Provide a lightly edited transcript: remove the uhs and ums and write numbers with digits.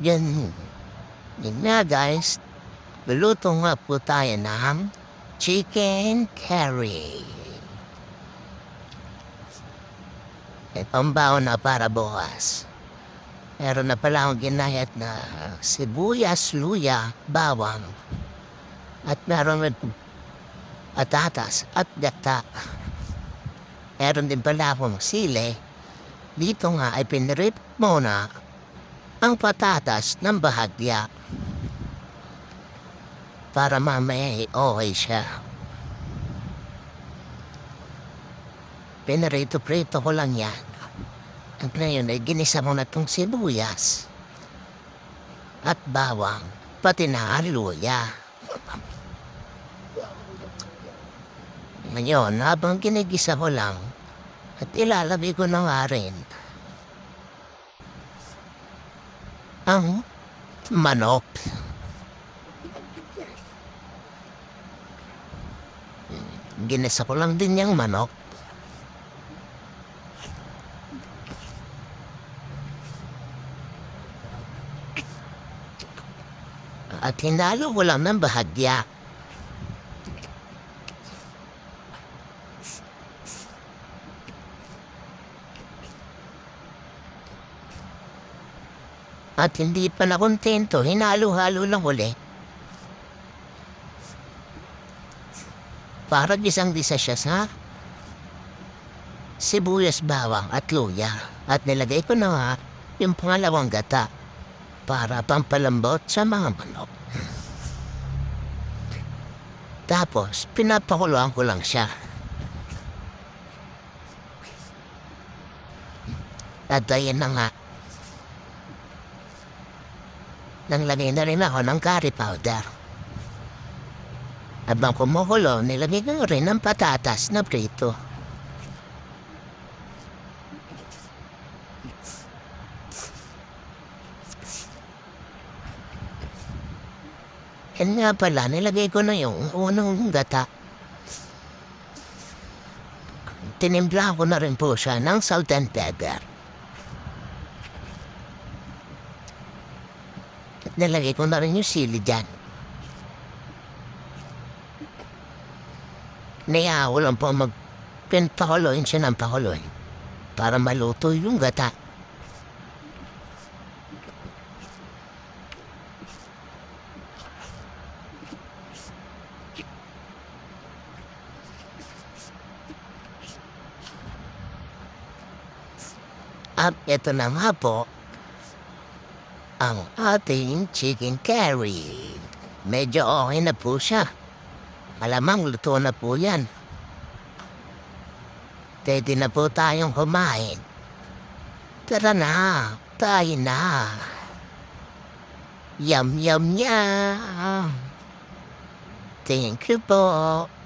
Yan, yun nga guys, luluto nga po tayo ng chicken curry. Ito ang baon na para bukas. Meron na pala akong ginayat na sibuyas, luya, bawang. At meron rin patatas at gata. Meron din pala akong sili. Dito nga ay pinirip muna ang patatas ng bahagya para mamaya okay siya. Pinarito-prito ko lang yan. At ngayon ay ginisa mo na itong sibuyas at bawang, pati na luya. Ngayon, habang ginigisa ko lang, at ilalagay ko na nga rin ang manok. Ginisa ko lang din yung manok. At hinalo ko lang ng bahagya. At hindi pa nakontento, hinalo-halo lang uli. Para gisang-gisa siya sa sibuyas, bawang at luya. At nilagay ko na nga yung pangalawang gata para pampalambot sa mga manok. Tapos, pinapakuluan ko lang siya. At ayan na nga. Nanglagay na rin ako ng curry powder. Habang kumukulo, nilagay ko rin ng patatas na prito. Yan nga pala, nilagay ko na yung unang gata. Tinimpla ko na rin po siya ng salt and pepper. At nilagay ko na rin yung sili dyan. Naiaw lang po magpinpakuloyin siya ng pakuloy para maluto yung gata. At ito na nga po ang ating chicken curry. Medyo okay na po siya. Malamang luto na po yan. Pwede na po tayong kumain. Tara na, tayo na. Yum, yum, yum. Thank you po.